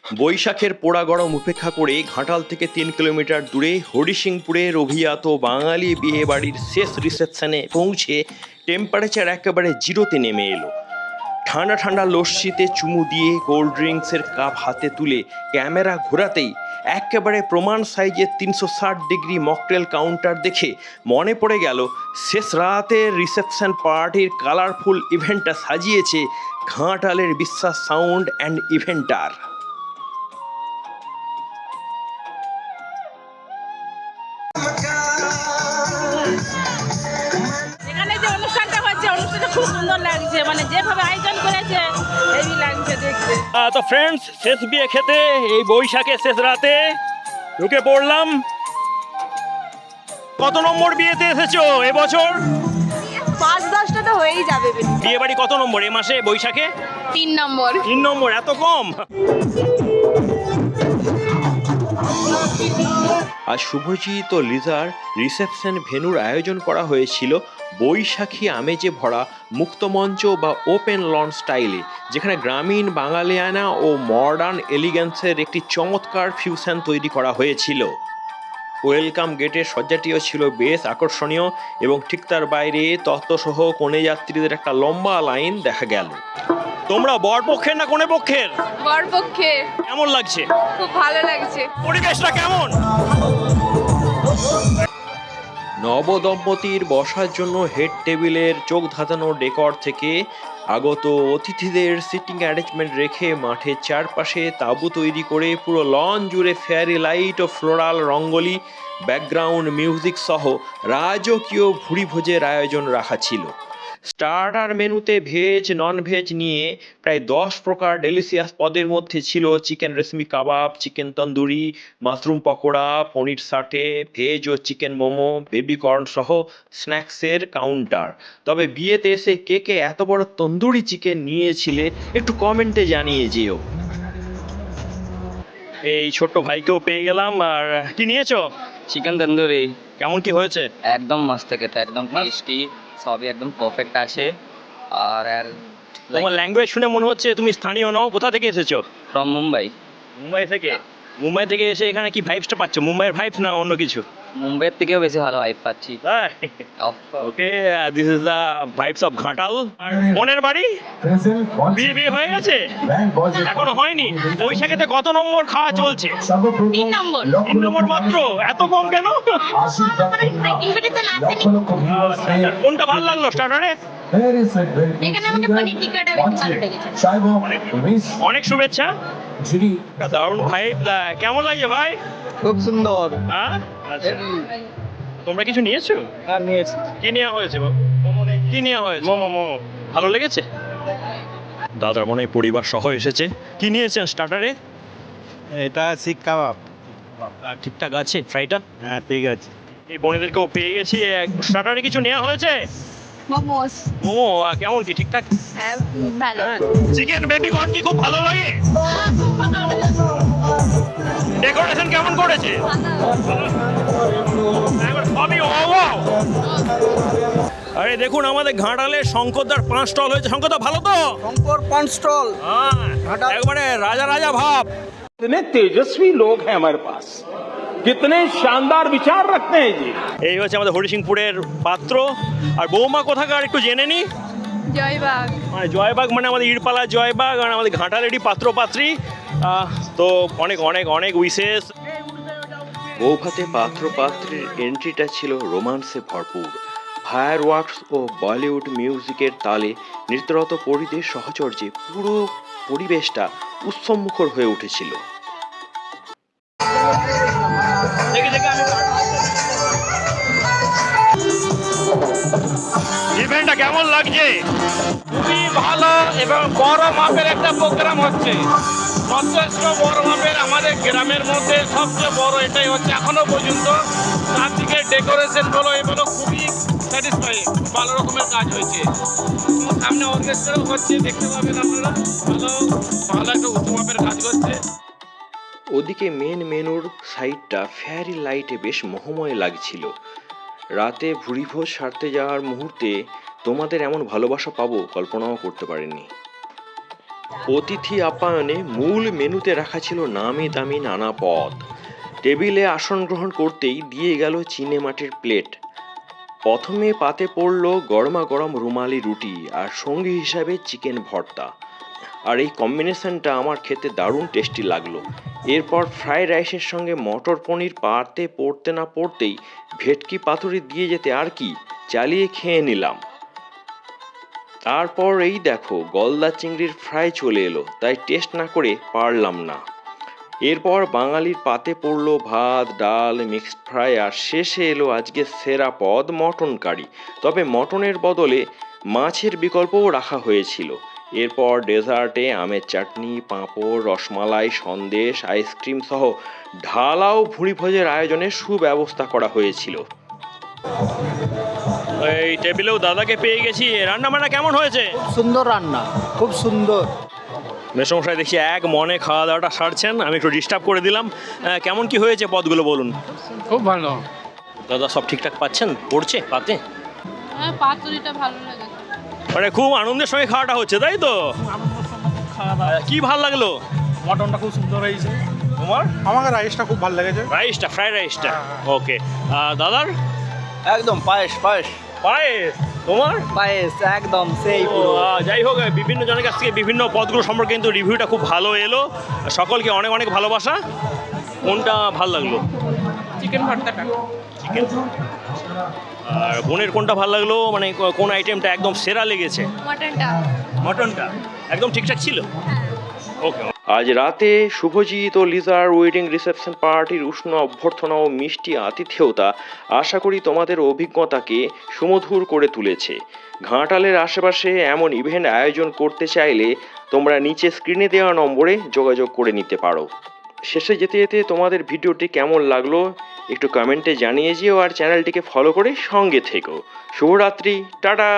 বৈশাখের পোড়া গরম উপেক্ষা করে ঘাটাল থেকে ৩ কিলোমিটার দূরে হরিসিংপুরের অভিজাত বাঙালি বিয়ে বাড়ির শেষ রিসেপশনে পৌঁছে টেম্পারেচার একেবারে জিরোতে নেমে এলো। ঠান্ডা ঠান্ডা লস্যিতে চুমু দিয়ে কোল্ড ড্রিঙ্কসের কাপ হাতে তুলে ক্যামেরা ঘোরাতেই একেবারে প্রমাণ সাইজের ৩৬০ ডিগ্রি মকটেল কাউন্টার দেখে মনে পড়ে গেল শেষ রাতের রিসেপশন পার্টির কালারফুল ইভেন্টটা সাজিয়েছে ঘাটালের বিশ্বাস সাউন্ড অ্যান্ড ইভেন্টার। এখানে যে অনুষ্ঠানটা হচ্ছে, অনুষ্ঠানটা খুব সুন্দর লাগছে, মানে যেভাবে আয়োজন করেছে হেভি লাগছে দেখতে। তো ফ্রেন্ডস, শেষ বিয়ে খেতে এই বৈশাখের শেষ রাতে ঢুকে পড়লাম। কত নম্বর বিয়েতে এসেছো এবছর? ৫-১০টা তো হয়েই যাবে। বিয়ে বাড়ি কত নম্বর এ মাসে বৈশাখে? ৩ নম্বর। ৩ নম্বর, এত কম? আর শুভজিৎ ও লিজার রিসেপশন ভেন্যুর আয়োজন করা হয়েছিল বৈশাখী আমেজে ভরা মুক্তমঞ্চ বা ওপেন লন স্টাইলে, যেখানে গ্রামীণ বাঙালিয়ানা ও মডার্ন এলিগেন্সের একটি চমৎকার ফিউশন তৈরি করা হয়েছিল। ওয়েলকাম গেটের সজ্জাটিও ছিল বেশ আকর্ষণীয় এবং ঠিক তার বাইরে তত্ত্বসহ কনে যাত্রীদের একটা লম্বা লাইন দেখা গেল। তোমরা বর পক্ষের না কনে পক্ষের? বরপক্ষে। কেমন লাগছে? খুব ভালো লাগছে। পরিবেশটা কেমন? নবদম্পতির বসার জন্য হেড টেবিলের চোখ ধাঁধানো ডেকর থেকে আগত অতিথিদের সিটিং অ্যারেঞ্জমেন্ট রেখে মাঠের চারপাশে তাঁবু তৈরি করে পুরো লন জুড়ে ফেয়ারি লাইট ও ফ্লোরাল রঙ্গোলি, ব্যাকগ্রাউন্ড মিউজিক সহ রাজকীয় ভুরিভোজের আয়োজন রাখা ছিল। স্টার্টার মেনুতে ভেজ নন ভেজ নিয়ে প্রায় 10 প্রকার ডেলিসিয়াস পদের মধ্যে ছিল চিকেন রেশমি কাবাব, চিকেন তন্দুরি, মাশরুম পকোড়া, পনির সাটে, ভেজ ও চিকেন মোমো, বেবি কর্ন সহ স্ন্যাক্সের কাউন্টার। তবে বিয়েতে এসে কে কে এত বড় তন্দুরি চিকেন নিয়েছিলে একটু কমেন্টে জানিয়ে যেও। এই ছোট্ট ভাইকেও পেয়ে গেলাম। আর কি নিয়েছো? চিকেন তন্দুরি কেমন কি হয়েছে? একদম মস্ত খেতে, একদম টেস্টি, সবই একদম পারফেক্ট আছে। আর তোমার ল্যাঙ্গুয়েজ শুনে মনে হচ্ছে তুমি স্থানীয় নও। কোথা থেকে এসেছো? ফ্রম মুম্বাই। মুম্বাই থেকে? মুম্বাই থেকে এসে এখানে কি ভাইবসটা পাচ্ছ? মুম্বাইয়ের ভাইবস না অন্য কিছু? মুম্বাইয়ের থেকেও বেশি ভালো ভাইব পাচ্ছি। Okay, this is the vibes of Ghatal. আর বোনের বাড়ি বিয়ে বিয়ে হয়ে গেছে? এখনো হয়নি? বৈশাখেতে কত নম্বর খাওয়া চলছে? ৩ নম্বর। ৩ নম্বর মাত্র? এত কম কেন? কোনটা ভালো লাগলো স্টার্টারে? এখানে আমাকে পনির টিক্কাটা বেশি ভালো লেগেছে। অনেক শুভেচ্ছা। দারুণ ভাই। কেমন লাগছে ভাই? খুব সুন্দর। হ্যাঁ, আচ্ছা। তোমরা কিছু নিয়েছো? আর নিয়েছি। কি নেওয়া হয়েছে? কি নেওয়া হয়েছে? মোমো। ভালো লেগেছে? দাদার মনে হয় পরিবার সহ এসেছে। কি নিয়েছেন স্টার্টারে? এটা শিক কাবাব। ঠিকঠাক আছে ফ্রাইটা? হ্যাঁ, ঠিক আছে। এই বোনেদেরকেও পেয়ে গেছি। স্টার্টারে কিছু নেওয়া হয়েছে? মোমোস। মোমো কেমন কি ঠিকঠাক? হ্যাঁ, ভালো। চিকেন বেবি কর্ন কি খুব ভালো লাগে? ডেকোরেশন কেমন করেছে? সবই ওয়াও। আরে দেখুন, আমাদের ঘাটালের শঙ্করদার 5 স্টল হয়েছে। শঙ্করদা ভালো তো? शंकर पान स्टॉल। হ্যাঁ, একবারে রাজা রাজা ভাব। कितने तेजस्वी लोग हैं हमारे पास, कितने शानदार विचार रखते हैं जी। এই হচ্ছে আমাদের হরিসিংপুরের পাত্র। আর বৌমা কোথাকার একটু জেনে নি। জয়বাগ। মানে জয়বাগ মানে আমাদের ইড়পালা জয়বাগ, আর আমাদের ঘাটালেরই পাত্র পাত্রী। তো অনেক অনেক অনেক উইশেস। বৌভাতে পাত্র পাত্রীর এন্ট্রিটা ছিল রোমান্সে ভরপুর। ফায়ার ওয়ার্কস ও বলিউড মিউজিকের তালে নৃত্যরত পরিদের সহচর্যে পুরো পরিবেশটা উৎসবমুখর হয়ে উঠেছিল। ইভেন্টটা কেমন লাগছে? খুবই ভালো এবং বড় মাপের একটা প্রোগ্রাম হচ্ছে। যথেষ্ট বড় মাপের, আমাদের গ্রামের মধ্যে সবচেয়ে বড় এটাই হচ্ছে এখনো পর্যন্ত। চারদিকে ডেকোরেশন বলো এ বলো, খুবই স্যাটিসফাইং, ভালো রকমের কাজ হয়েছে। সামনে অর্কেস্ট্রাও হচ্ছে, দেখতে পাবেন আপনারা। ভালো একটা উঁচু মাপের কাজ করছে। ওদিকে মেন মেনুর সাইডটা ফেয়ারি লাইটে বেশ মোহময় লাগছিল। রাতে ভুরিভোজ সারতে যাওয়ার মুহূর্তে তোমাদের এমন ভালোবাসা পাবো কল্পনাও করতে পারিনি। অতিথি আপ্যায়নে মূল মেনুতে রাখা ছিল নামি দামি নানা পদ। টেবিলে আসন গ্রহণ করতেই দিয়ে গেল চিনে মাটির প্লেট। প্রথমে পাতে পড়ল গরমা গরম রুমালি রুটি আর সঙ্গী হিসাবে চিকেন ভর্তা। আর এই কম্বিনেশনটা আমার খেতে দারুণ টেস্টি লাগলো। এরপর ফ্রাইড রাইসের সঙ্গে মটর পনির পাতে পড়তে না পড়তেই ভেটকি পাতুরি দিয়ে যেতে আর কি, চালিয়ে খেয়ে নিলাম। তারপর এই দেখো গলদা চিংড়ির ফ্রাই চলে এলো, তাই টেস্ট না করে পারলাম না। এরপর বাঙালির পাতে পড়লো ভাত, ডাল, মিক্সড ফ্রাই আর শেষে এলো আজকে সেরা পদ মটন কারি। তবে মটনের বদলে মাছের বিকল্পও রাখা হয়েছিল। এরপর ডেজার্টে আমের চাটনি, পাঁপড়, রসমালাই, সন্দেশ, আইসক্রিম সহ ঢালাও ভুঁড়িভোজের আয়োজনের সুব্যবস্থা করা হয়েছিল। এই টেবিলেও দাদাকে পেয়ে গেছি। রান্না বান্না কেমন হয়েছে? সুন্দর রান্না, খুব সুন্দর। মেসমশাই দেখছি এক মনে খাওয়া দাওয়াটা সারছেন, আমি একটু ডিস্টার্ব করে দিলাম। কেমন কি হয়েছে পদগুলো বলুন। খুব ভালো। দাদা সব ঠিকঠাক পাচ্ছেন? পড়ছে পাতে? হ্যাঁ, পাতুরিটা ভালো লেগেছে। মানে খুব আনন্দের সঙ্গে খাওয়াটা হচ্ছে, তাই তো? কি ভালো লাগলো? মটনটা খুব সুন্দর হয়েছে। তোমার? আমাকে রাইসটা খুব ভালো লেগেছে। রাইসটা, ফ্রাইড রাইসটা। ওকে। দাদার? একদম পায়েস পায়েস পায়েস। তোমার? পায়েস একদম সেই পুরো। যাই হোক, বিভিন্ন জনের কাছ থেকে বিভিন্ন পদগুলো সম্পর্কে কিন্তু রিভিউটা খুব ভালো এলো। সকলকে অনেক অনেক ভালোবাসা। কোনটা ভালো লাগলো? চিকেন ভর্তাটা। চিকেন। আর বোনের কোনটা ভালো লাগলো, মানে কোন আইটেমটা একদম সেরা লেগেছে? মটনটা। মটনটা একদম ঠিকঠাক ছিল। ওকে। আজ রাতে শুভজিৎ ও লিজার ওয়েডিং রিসেপশন পার্টির উষ্ণ অভ্যর্থনা ও মিষ্টি আতিথেয়তা আশা করি তোমাদের অভিজ্ঞতাকে সুমধুর করে তুলেছে। ঘাটালের আশেপাশে এমন ইভেন্ট আয়োজন করতে চাইলে তোমরা নিচে স্ক্রিনে দেওয়া নম্বরে যোগাযোগ করে নিতে পারো। শেষে যেতে যেতে তোমাদের ভিডিওটি কেমন লাগলো একটু কমেন্টে জানিয়ে যেও, আর চ্যানেলটিকে ফলো করে সঙ্গে থেকো। শুভরাত্রি, টাটা।